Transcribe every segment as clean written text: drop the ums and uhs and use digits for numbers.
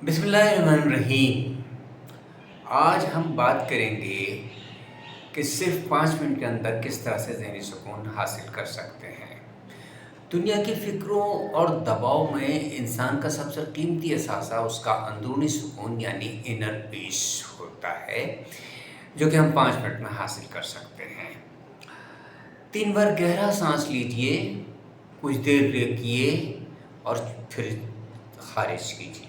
بسم اللہ الرحمن الرحیم۔ آج ہم بات کریں گے کہ صرف 5 منٹ کے اندر کس طرح سے ذہنی سکون حاصل کر سکتے ہیں۔ دنیا کی فکروں اور دباؤ میں انسان کا سب سے قیمتی اثاثہ اس کا اندرونی سکون یعنی انر پیس ہوتا ہے، جو کہ ہم 5 منٹ میں حاصل کر سکتے ہیں۔ 3 بار گہرا سانس لیجئے، کچھ دیر رکیے اور پھر خارج کیجیے۔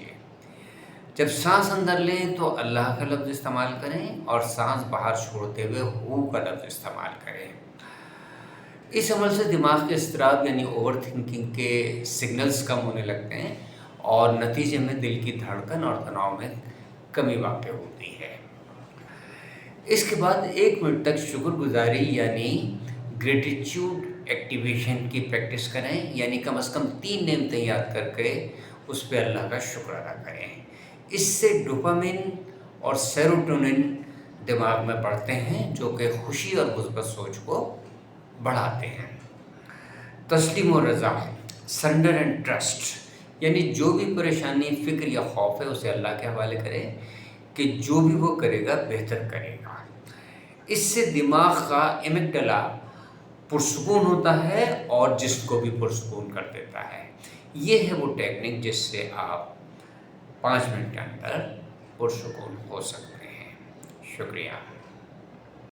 جب سانس اندر لیں تو اللہ کا لفظ استعمال کریں اور سانس باہر چھوڑتے ہوئے ہو کا لفظ استعمال کریں۔ اس عمل سے دماغ کے اضطراب یعنی اوور تھنکنگ کے سگنلز کم ہونے لگتے ہیں اور نتیجے میں دل کی دھڑکن اور تناؤ میں کمی واقع ہوتی ہے۔ اس کے بعد 1 منٹ تک شکر گزاری یعنی گریٹیٹیوڈ ایکٹیویشن کی پریکٹس کریں، یعنی کم از کم 3 نعمتیں یاد کر کے اس پہ اللہ کا شکر ادا کریں۔ اس سے ڈوپامن اور سیروٹونن دماغ میں بڑھتے ہیں، جو کہ خوشی اور مثبت سوچ کو بڑھاتے ہیں۔ تسلیم و رضا، سرنڈر اینڈ ٹرسٹ، یعنی جو بھی پریشانی، فکر یا خوف ہے اسے اللہ کے حوالے کرے کہ جو بھی وہ کرے گا بہتر کرے گا۔ اس سے دماغ کا ایمگڈالا پرسکون ہوتا ہے اور جسم کو بھی پرسکون کر دیتا ہے۔ یہ ہے وہ ٹیکنیک جس سے آپ 5 منٹ کے اندر پرسکون ہو سکتے ہیں۔ شکریہ۔